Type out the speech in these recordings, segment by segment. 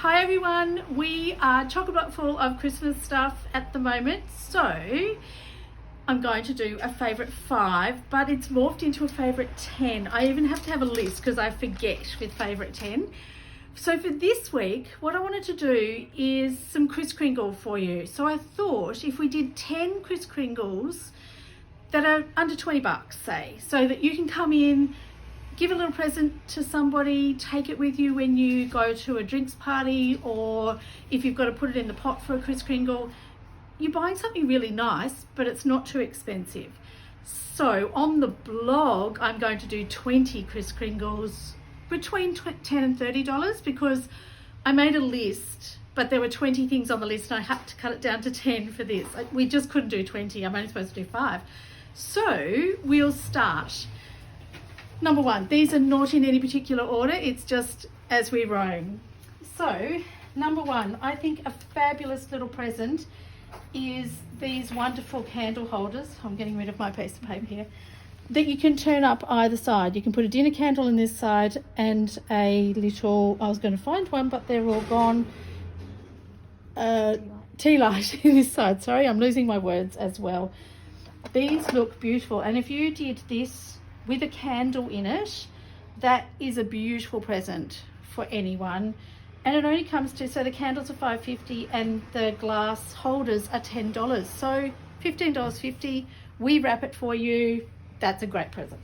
Hi everyone, we are chock-a-block full of Christmas stuff at the moment, so I'm going to do a favourite 5, but it's morphed into a favourite 10. I even have to have a list because I forget with favourite 10. So for this week, what I wanted to do is some Kris Kringle for you. So I thought if we did 10 Kris Kringles that are under 20 bucks, say, so that you can come in, give a little present to somebody, take it with you when you go to a drinks party, or if you've got to put it in the pot for a Kris Kringle. You're buying something really nice, but it's not too expensive. So on the blog, I'm going to do 20 Kris Kringles between $10 and $30 because I made a list, but there were 20 things on the list and I had to cut it down to 10 for this. We just couldn't do 20. I'm only supposed to do 5. So we'll start. Number 1, these are not in any particular order, it's just as we roam. So, number 1, I think a fabulous little present is these wonderful candle holders. I'm getting rid of my piece of paper here. That you can turn up either side. You can put a dinner candle in this side and a little, I was going to find one, but they're all gone, tea light in this side. Sorry, I'm losing my words as well. These look beautiful, and if you did this with a candle in it, that is a beautiful present for anyone. And it only comes to, so the candles are $5.50 and the glass holders are $10. So $15.50, we wrap it for you. That's a great present.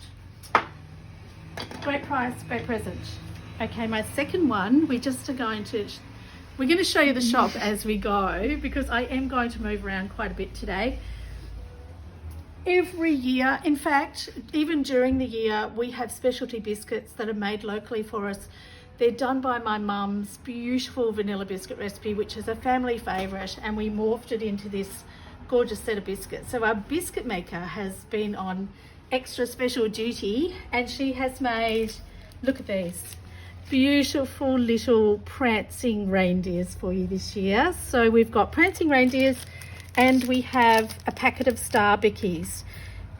Great price, great present. Okay, my second one, we're going to show you the shop as we go because I am going to move around quite a bit today. Every year, in fact, even during the year, we have specialty biscuits that are made locally for us. They're done by my mum's beautiful vanilla biscuit recipe, which is a family favourite, and we morphed it into this gorgeous set of biscuits. So our biscuit maker has been on extra special duty, and she has made, look at these, beautiful little prancing reindeers for you this year. So we've got prancing reindeers, and we have a packet of Star Bickies.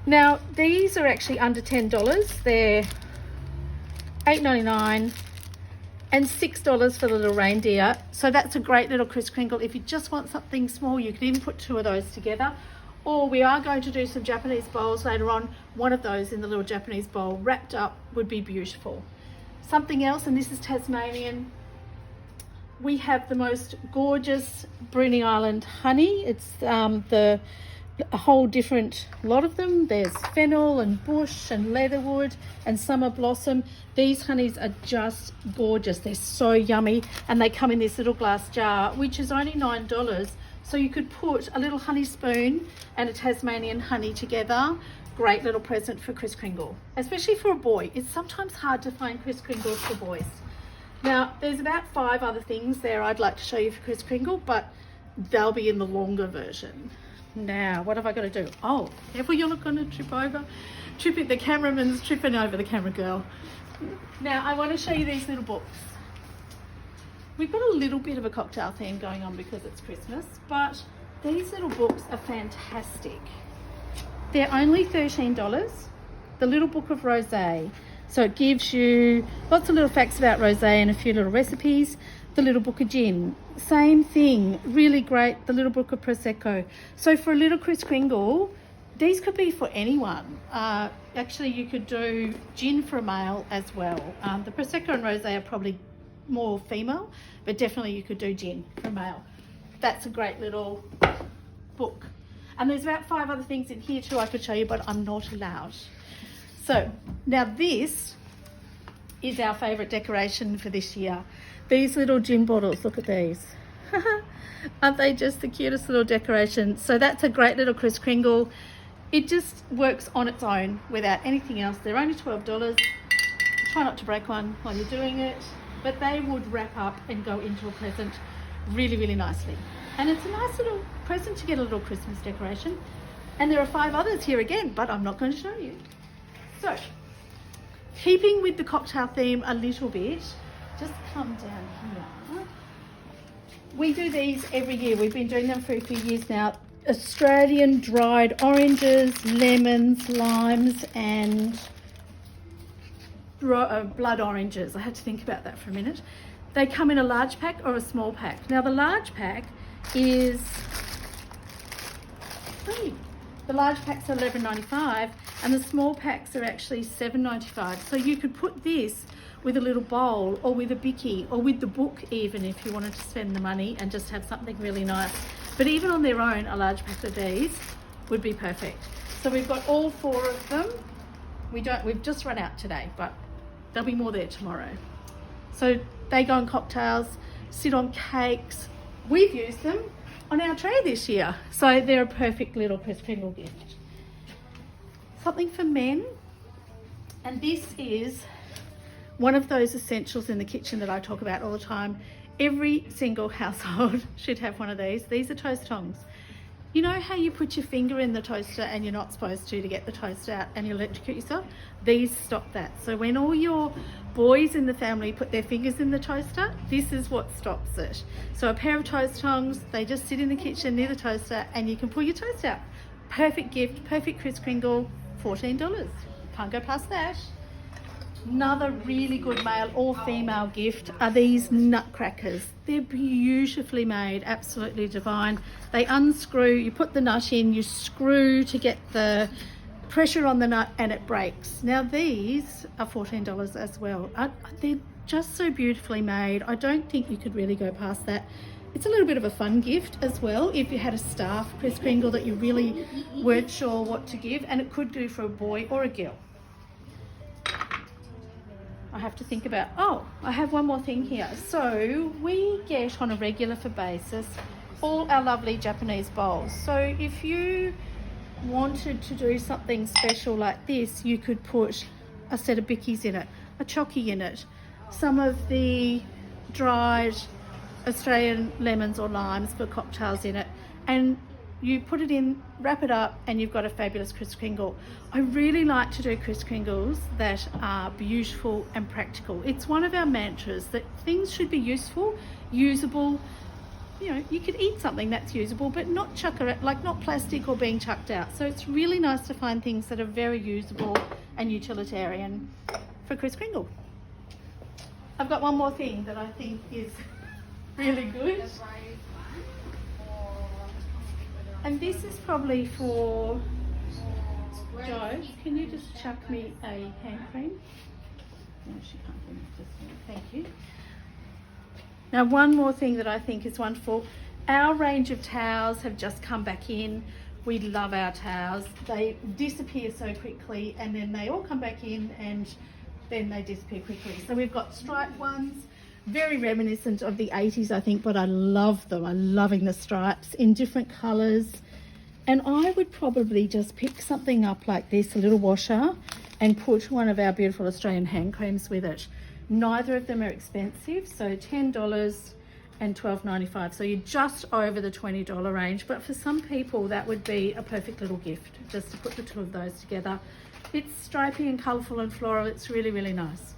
Now these are actually under $10. They're $8.99 and $6 for the little reindeer. So that's a great little Kris Kringle. If you just want something small, you can even put 2 of those together. Or we are going to do some Japanese bowls later on. One of those in the little Japanese bowl wrapped up would be beautiful. Something else, and this is Tasmanian. We have the most gorgeous Bruny Island honey. It's a whole different lot of them. There's fennel and bush and leatherwood and summer blossom. These honeys are just gorgeous. They're so yummy, and they come in this little glass jar, which is only $9. So you could put a little honey spoon and a Tasmanian honey together. Great little present for Kris Kringle, especially for a boy. It's sometimes hard to find Kris Kringles for boys. Now, there's about 5 other things there I'd like to show you for Kris Kringle, but they'll be in the longer version. Now, what have I got to do? Oh, careful, you're not going to trip over. The cameraman's tripping over the camera girl. Now, I want to show you these little books. We've got a little bit of a cocktail theme going on because it's Christmas, but these little books are fantastic. They're only $13. The Little Book of Rosé. So it gives you lots of little facts about rosé and a few little recipes. The Little Book of Gin, same thing, really great. The Little Book of Prosecco. So for a little Kris Kringle, these could be for anyone. Actually, you could do gin for a male as well. The Prosecco and rosé are probably more female, but definitely you could do gin for a male. That's a great little book. And there's about 5 other things in here too I could show you, but I'm not allowed. So now this is our favourite decoration for this year. These little gin bottles, look at these. Aren't they just the cutest little decoration? So that's a great little Kris Kringle. It just works on its own without anything else. They're only $12. Try not to break one while you're doing it, but they would wrap up and go into a present really, really nicely. And it's a nice little present to get a little Christmas decoration. And there are 5 others here again, but I'm not going to show you. So, keeping with the cocktail theme a little bit, just come down here. We do these every year. We've been doing them for a few years now. Australian dried oranges, lemons, limes, and blood oranges. I had to think about that for a minute. They come in a large pack or a small pack. Now the large pack is free. The large packs are $11.95 and the small packs are actually $7.95. So you could put this with a little bowl or with a bicky or with the book even if you wanted to spend the money and just have something really nice. But even on their own, a large pack of these would be perfect. So we've got all 4 of them. We've just run out today, but there'll be more there tomorrow. So they go on cocktails, sit on cakes. We've used them on our tray this year. So they're a perfect little Kris Kringle gift. Something for men. And this is one of those essentials in the kitchen that I talk about all the time. Every single household should have one of these. These are toast tongs. You know how you put your finger in the toaster and you're not supposed to get the toast out and you electrocute yourself? These stop that. So when all your boys in the family put their fingers in the toaster, this is what stops it. So a pair of toast tongs, they just sit in the kitchen near the toaster and you can pull your toast out. Perfect gift, perfect Kris Kringle, $14. Can't go past that. Another really good male or female gift are these nutcrackers. They're beautifully made, absolutely divine. They unscrew, you put the nut in, you screw to get the pressure on the nut and it breaks. Now these are $14 as well. They're just so beautifully made. I don't think you could really go past that. It's a little bit of a fun gift as well if you had a staff Kris Kringle that you really weren't sure what to give, and it could do for a boy or a girl. I have to think about, I have one more thing here. So we get on a regular basis all our lovely Japanese bowls. So if you wanted to do something special like this, you could put a set of bickies in it, a chocky in it, some of the dried Australian lemons or limes for cocktails in it, and you put it in, wrap it up, and you've got a fabulous Kris Kringle. I really like to do Kris Kringles that are beautiful and practical. It's one of our mantras that things should be useful, usable. You know, you could eat something that's usable, but not chuck it, like not plastic or being chucked out. So it's really nice to find things that are very usable and utilitarian for Kris Kringle. I've got one more thing that I think is really good. And this is probably for Jo. Can you just chuck me a hand cream? No, she can't finish this one. Thank you. Now, one more thing that I think is wonderful. Our range of towels have just come back in. We love our towels. They disappear so quickly and then they all come back in and then they disappear quickly. So we've got striped ones. Very reminiscent of the 80s, I think, but I love them. I'm loving the stripes in different colours. And I would probably just pick something up like this, a little washer, and put one of our beautiful Australian hand creams with it. Neither of them are expensive, so $10 and $12.95. So you're just over the $20 range. But for some people, that would be a perfect little gift, just to put the two of those together. It's stripy and colourful and floral. It's really, really nice.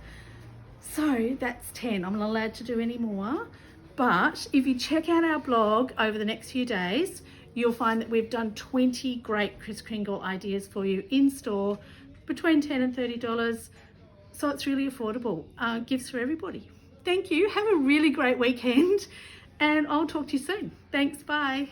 So that's 10. I'm not allowed to do any more, but if you check out our blog over the next few days, you'll find that we've done 20 great Kris Kringle ideas for you in store between $10 and $30. So it's really affordable. Gifts for everybody. Thank you. Have a really great weekend and I'll talk to you soon. Thanks. Bye.